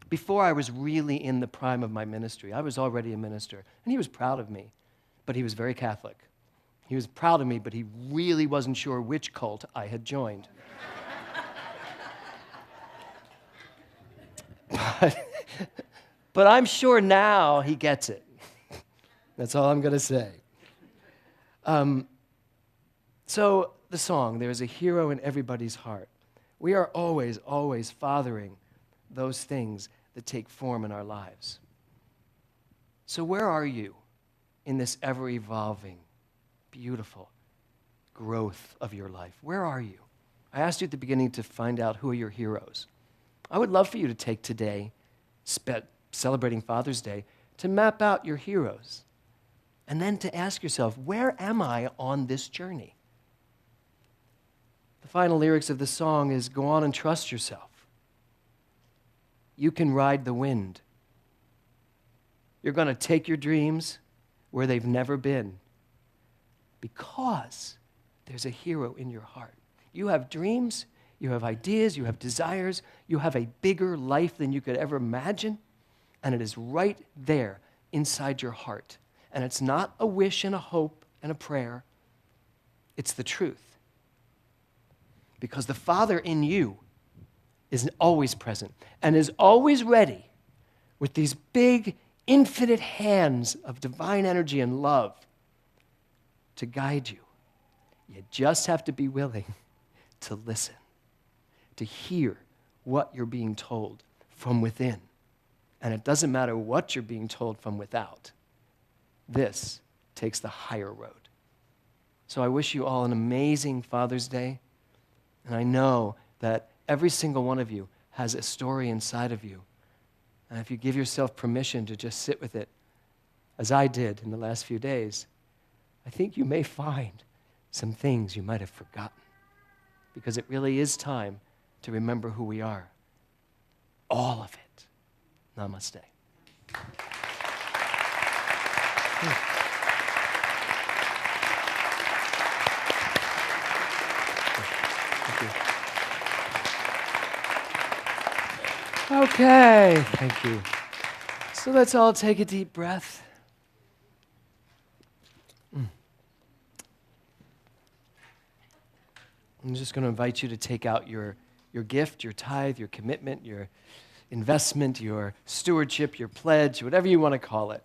Before I was really in the prime of my ministry, I was already a minister, and he was proud of me, but he was very Catholic. He was proud of me, but he really wasn't sure which cult I had joined. But I'm sure now he gets it. That's all I'm going to say. So the song, there is a hero in everybody's heart. We are always, always fathering those things that take form in our lives. So where are you in this ever-evolving, beautiful growth of your life? Where are you? I asked you at the beginning to find out who are your heroes. I would love for you to take today, celebrating Father's Day, to map out your heroes. And then to ask yourself, where am I on this journey? The final lyrics of the song is, go on and trust yourself. You can ride the wind. You're going to take your dreams where they've never been because there's a hero in your heart. You have dreams, you have ideas, you have desires, you have a bigger life than you could ever imagine, and it is right there inside your heart. And it's not a wish and a hope and a prayer. It's the truth. Because the Father in you is always present and is always ready with these big, infinite hands of divine energy and love to guide you. You just have to be willing to listen, to hear what you're being told from within. And it doesn't matter what you're being told from without. This takes the higher road. So I wish you all an amazing Father's Day. And I know that every single one of you has a story inside of you. And if you give yourself permission to just sit with it, as I did in the last few days, I think you may find some things you might have forgotten. Because it really is time to remember who we are. All of it. Namaste. Okay, thank you. So let's all take a deep breath. I'm just going to invite you to take out your gift, your tithe, your commitment, your investment, your stewardship, your pledge, whatever you want to call it.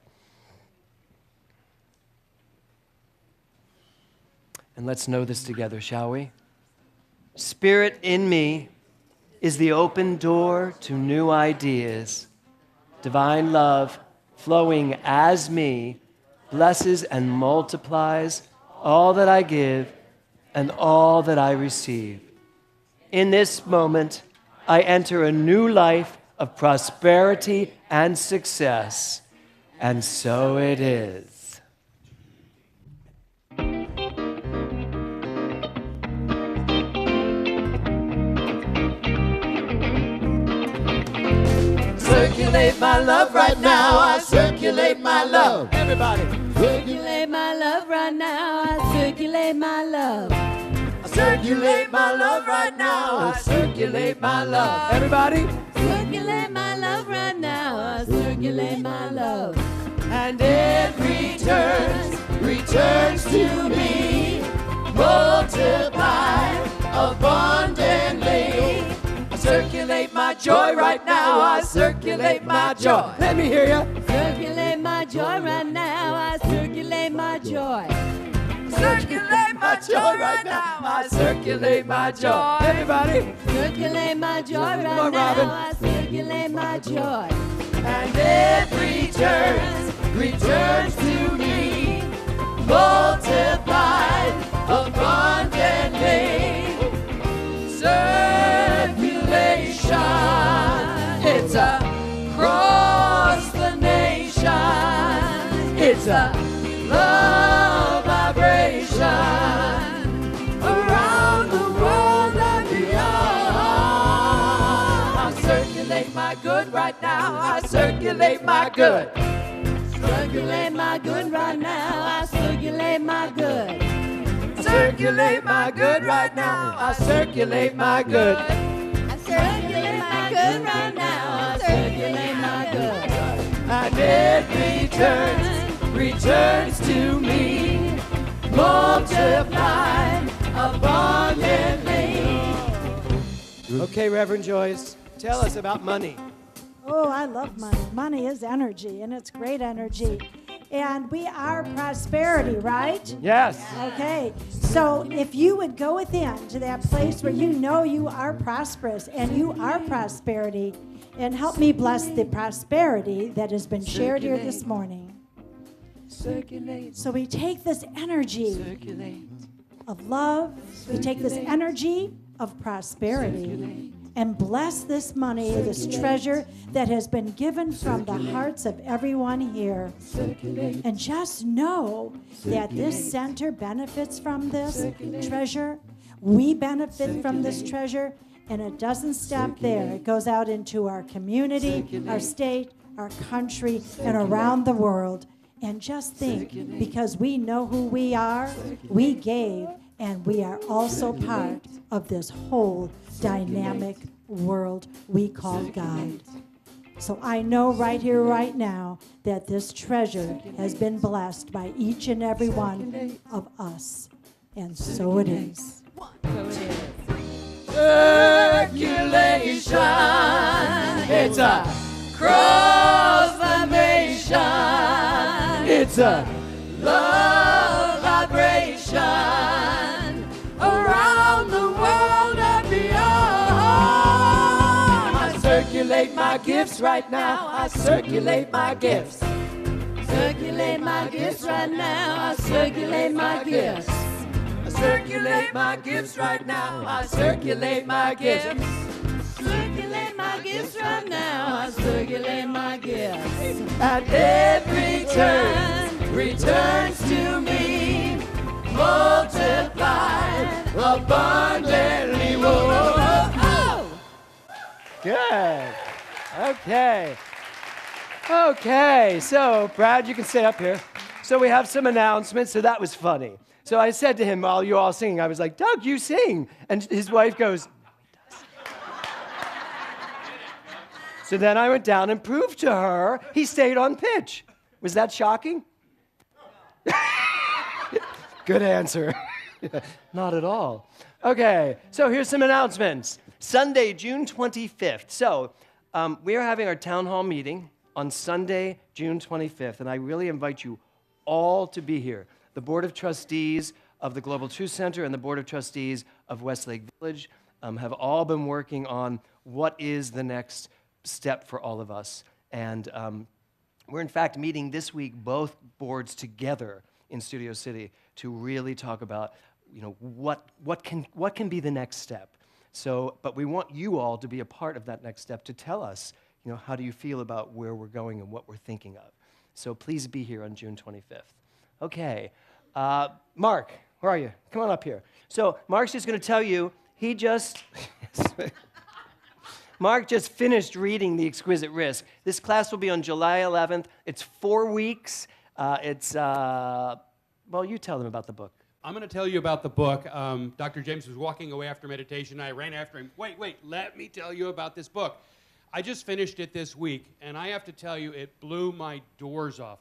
And let's know this together, shall we? Spirit in me is the open door to new ideas. Divine love flowing as me blesses and multiplies all that I give and all that I receive. In this moment, I enter a new life of prosperity and success, and so it is. Circulate my love right now, I circulate my love. Everybody. Circulate my love right now. I circulate my love. I circulate my love right now, I circulate my love. Everybody. Circulate my love right now. I circulate my love. And it returns to me, multiplied abundantly. I circulate my joy right now, I circulate my joy. Let me hear you. Circulate my joy right now. I circulate my joy. Circulate my joy right now, I circulate my joy. Everybody. Circulate my joy right Come on, Robin. now. I circulate my joy. And it returns to me, multiplied abundantly. Circulation, it's across the nation. It's a love vibration around the world and beyond. I circulate my good right now, I circulate my good. Circulate my good right now. I circulate my good. Circulate my good right now, I circulate my good. I circulate my good right now. I circulate my good. And it returns to me, multiplied abundantly. Okay, Reverend Joyce, tell us about money. Oh, I love money. Money is energy, and it's great energy. And we are prosperity, right? Yes. Okay. So if you would go within to that place where you know you are prosperous and you are prosperity, and help me bless the prosperity that has been shared here this morning. Circulate. So we take this energy Circulate. of love, we take this energy of prosperity, and bless this money, this treasure that has been given from the hearts of everyone here. And just know that this center benefits from this treasure. We benefit from this treasure, and it doesn't stop there. It goes out into our community, our state, our country, and around the world. And just think, because we know who we are, we gave, and we are also part of this whole dynamic world we call God. So I know right here, right now, that this treasure has been blessed by each and every one of us. And so it is. Circulation. It's a cross vibration. It's a love vibration around the world and beyond. I circulate my gifts right now. I circulate my gifts. Circulate my gifts right now. I circulate my gifts. I circulate my gifts right now. I circulate my gifts. Circulate my gifts right now. I circulate my gifts. At every turn, returns to me, multiplied abundantly. Whoa, whoa, whoa, oh. Good. Okay. Okay, so Brad, you can stay up here. So we have some announcements, so that was funny. So I said to him while you all singing, I was like, Doug, you sing. And his wife goes, no, he doesn't. So then I went down and proved to her he stayed on pitch. Was that shocking? Good answer. Not at all. Okay, so here's some announcements. Sunday, June 25th. So we are having our town hall meeting on Sunday, June 25th, and I really invite you all to be here. The Board of Trustees of the Global Truth Center and the Board of Trustees of Westlake Village have all been working on what is the next step for all of us. And we're in fact meeting this week, both boards together in Studio City to really talk about, what can be the next step. So, but we want you all to be a part of that next step to tell us, how do you feel about where we're going and what we're thinking of. So please be here on June 25th. Okay, Mark, where are you? Come on up here. So Mark's just going to tell you, Mark just finished reading The Exquisite Risk. This class will be on July 11th. It's 4 weeks. Well, you tell them about the book. I'm going to tell you about the book. Dr. James was walking away after meditation. I ran after him. Wait, let me tell you about this book. I just finished it this week, and I have to tell you, it blew my doors off.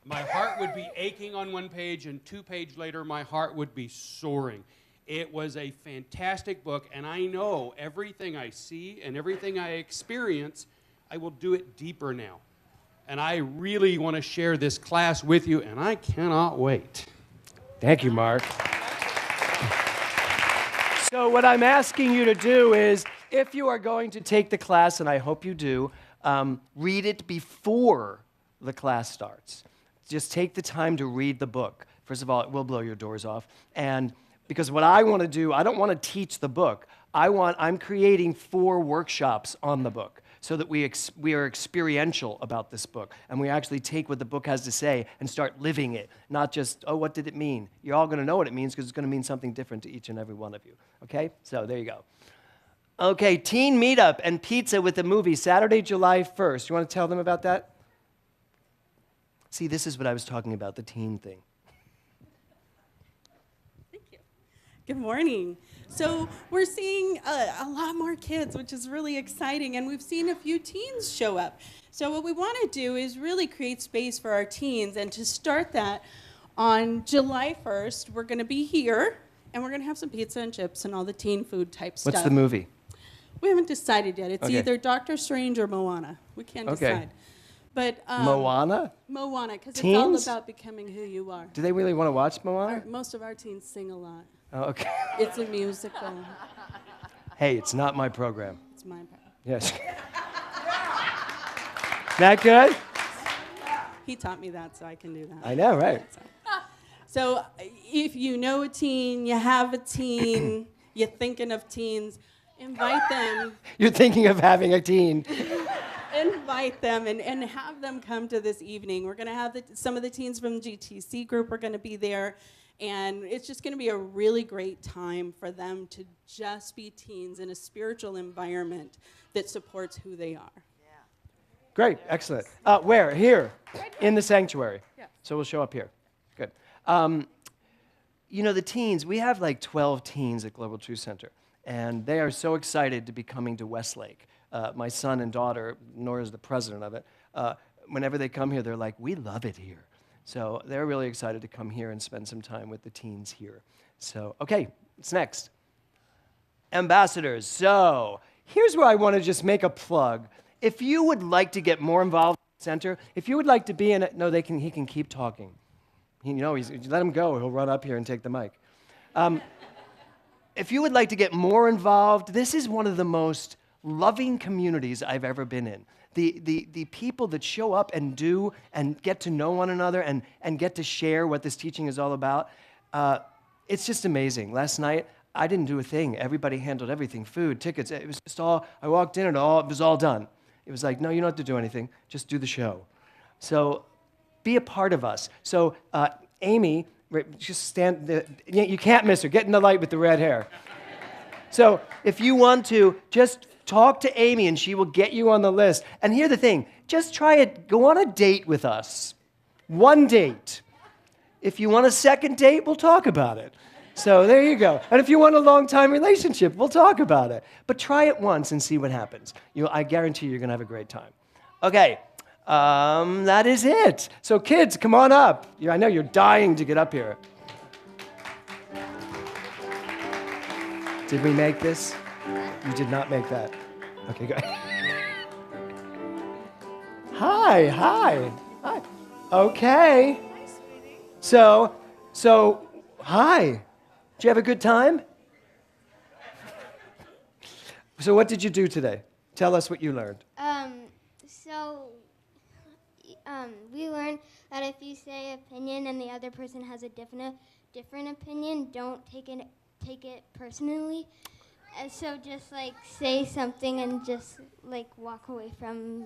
My heart would be aching on one page, and 2 pages later, my heart would be soaring. It was a fantastic book, and I know everything I see and everything I experience, I will do it deeper now. And I really want to share this class with you, and I cannot wait. Thank you, Mark. So what I'm asking you to do is, if you are going to take the class, and I hope you do, read it before the class starts. Just take the time to read the book. First of all, it will blow your doors off. And because what I want to do, I don't want to teach the book. I'm creating 4 workshops on the book so that we are experiential about this book. And we actually take what the book has to say and start living it. Not just, oh, what did it mean? You're all going to know what it means because it's going to mean something different to each and every one of you. Okay? So there you go. Okay, teen meetup and pizza with the movie, Saturday, July 1st. You want to tell them about that? See, this is what I was talking about, the teen thing. Thank you. Good morning. So we're seeing a lot more kids, which is really exciting, and we've seen a few teens show up. So what we want to do is really create space for our teens, and to start that, on July 1st, we're going to be here, and we're going to have some pizza and chips and all the teen food type stuff. What's the movie? We haven't decided yet. It's Okay. either Doctor Strange or Moana. We can't decide. But Moana? Moana, because it's Teens? all about becoming who you are. Do they really want to watch Moana? Most of our teens sing a lot. Oh, okay. It's a musical. Hey, it's not my program. It's my part. Yes. That good? He taught me that, so I can do that. I know, right? So if you know a teen, you have a teen, you're thinking of teens, invite them. You're thinking of having a teen. Invite them and have them come to this evening. We're going to have some of the teens from GTC group are going to be there. And it's just going to be a really great time for them to just be teens in a spiritual environment that supports who they are. Great, excellent. Where? Here, in the sanctuary. Yeah. So we'll show up here. Good. The teens, we have like 12 teens at Global Truth Center, and they are so excited to be coming to Westlake. My son and daughter, Nora's the president of it, whenever they come here, they're like, we love it here. So they're really excited to come here and spend some time with the teens here. So, okay, what's next? Ambassadors. So here's where I want to just make a plug. If you would like to get more involved in the center, if you would like to be in it, no, he can keep talking. Let him go. He'll run up here and take the mic. If you would like to get more involved, this is one of the most loving communities I've ever been in. The people that show up and do and get to know one another and get to share what this teaching is all about, it's just amazing. Last night, I didn't do a thing. Everybody handled everything, food, tickets. It was just all, I walked in and it was all done. It was like, no, you don't have to do anything. Just do the show. So be a part of us. So Amy, just stand, you can't miss her. Get in the light with the red hair. So if you want to, just talk to Amy and she will get you on the list. And here's the thing, just try it, go on a date with us. One date. If you want a second date, we'll talk about it. So there you go. And if you want a long-time relationship, we'll talk about it. But try it once and see what happens. I guarantee you're going to have a great time. Okay, that is it. So kids, come on up. I know you're dying to get up here. Did we make this? You did not make that. Okay, good. Hi. Okay. Hi, sweetie. So, hi. Did you have a good time? So what did you do today? Tell us what you learned. We learned that if you say opinion and the other person has a different opinion, don't take it personally. So just say something and just walk away from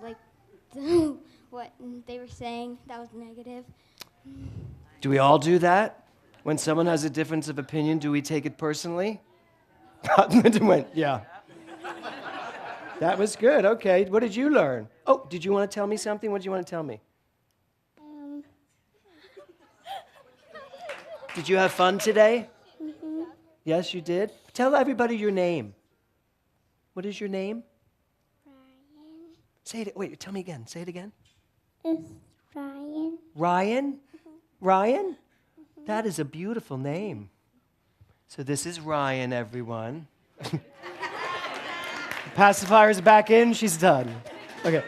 what they were saying that was negative. Do we all do that? When someone has a difference of opinion, do we take it personally? Yeah. That was good. Okay. What did you learn? Oh, did you want to tell me something? What did you want to tell me? Did you have fun today? Mm-hmm. Yes, you did? Tell everybody your name. What is your name? Ryan. Say it. Wait, tell me again. Say it again. It's Ryan. Ryan? Mm-hmm. Ryan? Mm-hmm. That is a beautiful name. So this is Ryan, everyone. The pacifier's back in. She's done. Okay.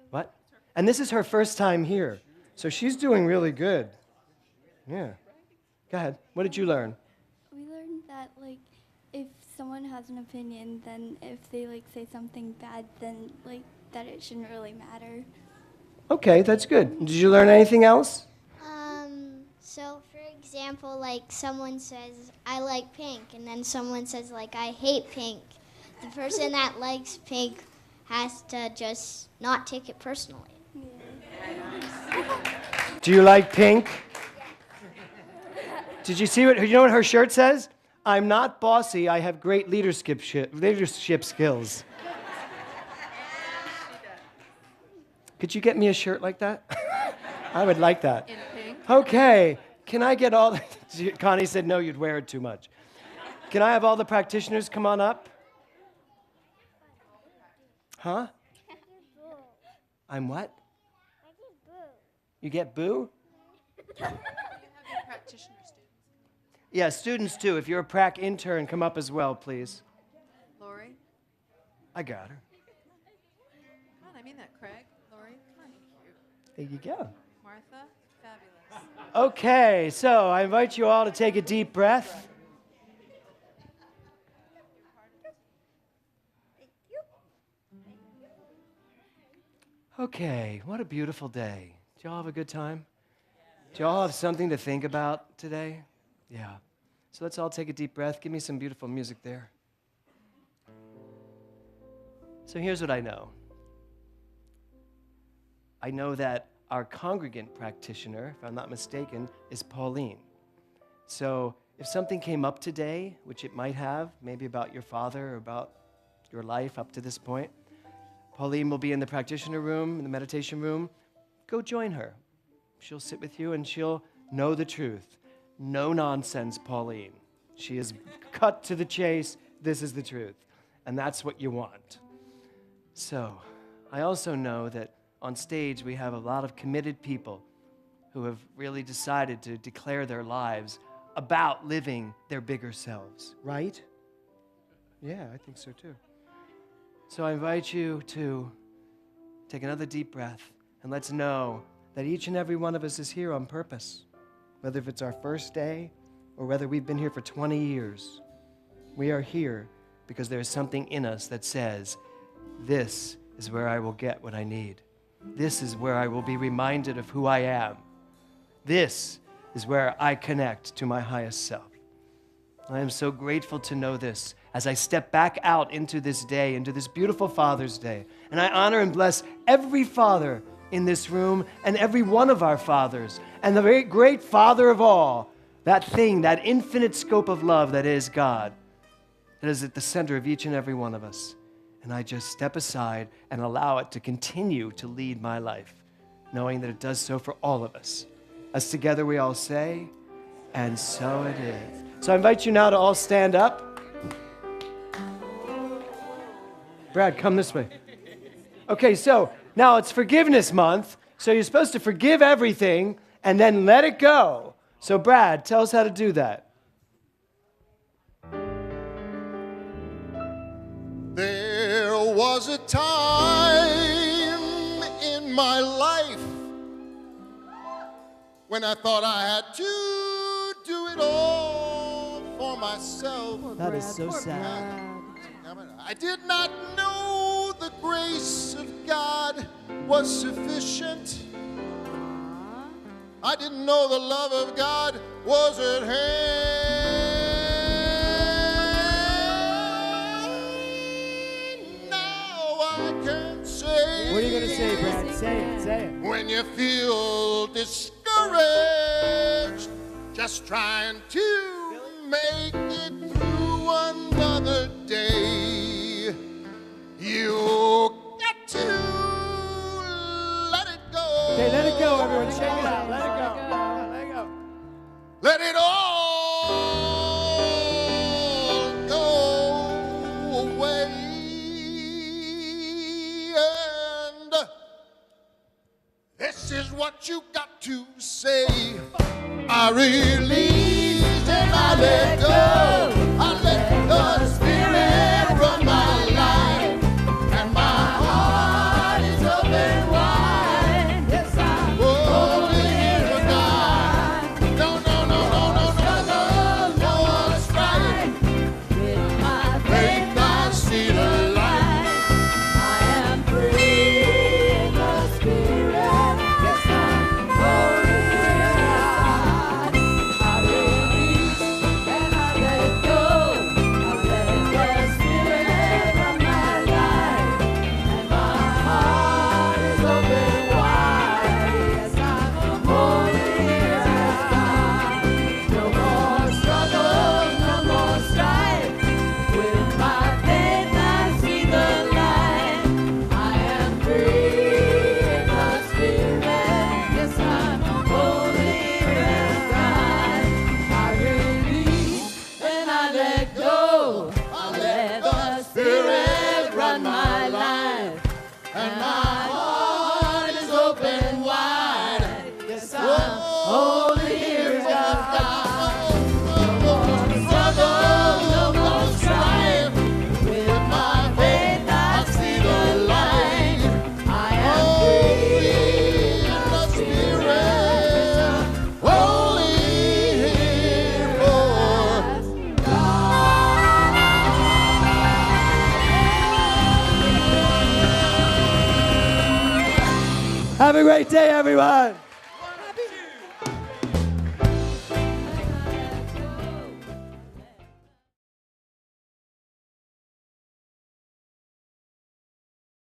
What? And this is her first time here. So she's doing really good. Yeah. Go ahead. What did you learn? We learned that if someone has an opinion, then if they say something bad, then that it shouldn't really matter. Okay, that's good. Did you learn anything else? So for example, someone says, I like pink, and then someone says, I hate pink. The person that likes pink has to just not take it personally. Do you like pink? Did you see you know what her shirt says? I'm not bossy, I have great leadership skills. Could you get me a shirt like that? I would like that. In pink. Okay, can I get all Connie said no, you'd wear it too much. Can I have all the practitioners come on up? Huh? I'm what? You get boo? Practitioner students. Yeah, students too. If you're a prac intern, come up as well, please. Lori? I got her. Come on, I mean that, Craig. Lori, come on. There you go. Martha, fabulous. Okay, so I invite you all to take a deep breath. Okay, what a beautiful day. Did y'all have a good time? Did y'all have something to think about today? Yeah. So let's all take a deep breath. Give me some beautiful music there. So here's what I know. I know that our congregant practitioner, if I'm not mistaken, is Pauline. So if something came up today, which it might have, maybe about your father or about your life up to this point, Pauline will be in the practitioner room, in the meditation room. Go join her. She'll sit with you and she'll know the truth. No nonsense, Pauline. She is cut to the chase. This is the truth. And that's what you want. So I also know that on stage we have a lot of committed people who have really decided to declare their lives about living their bigger selves, right? Yeah, I think so too. So I invite you to take another deep breath and let's know that each and every one of us is here on purpose. Whether if it's our first day or whether we've been here for 20 years, we are here because there is something in us that says, this is where I will get what I need. This is where I will be reminded of who I am. This is where I connect to my highest self. I am so grateful to know this as I step back out into this day, into this beautiful Father's Day. And I honor and bless every father in this room and every one of our fathers. And the very great Father of all, that thing, that infinite scope of love that is God, that is at the center of each and every one of us. And I just step aside and allow it to continue to lead my life, knowing that it does so for all of us. As together we all say, and so it is. So I invite you now to all stand up. Brad, come this way. Okay, so now it's Forgiveness Month, so you're supposed to forgive everything and then let it go. So Brad, tell us how to do that. There was a time in my life when I thought I had to do it all for myself. That is so sad. I did not know the grace of God was sufficient. I didn't know the love of God was at hand. Now I can say. What are you going to say, Brad? Say it, say it. When you feel discouraged, just trying to make it through another day, you got to let it go. Okay, let it go, everyone. Shake it out. Let it go. Let it go. Let it all go away. And this is what you got to say. I release and I let go. I let the Spirit run my life. And my heart is open wide. Yes, I'm holding to God. No, no, no, no, no, no, no, no strife. With my Faith, I see the light. I am free in the Spirit. Yes, I'm holy in God. I release and I let go. I let the Spirit run my life, and my heart is open wide. Yes, I'm holy in God. No more struggle, no more strife. With my faith, I see the light. I am free in the Spirit. Yes, I'm holy in God. I release and I let go. I let the Spirit run my life, and my heart is open wide. Yes, I'm holy in God. No more struggle, no more strife. With my faith, I see the light. I am free in the Spirit. Holy for Have a great day, everyone.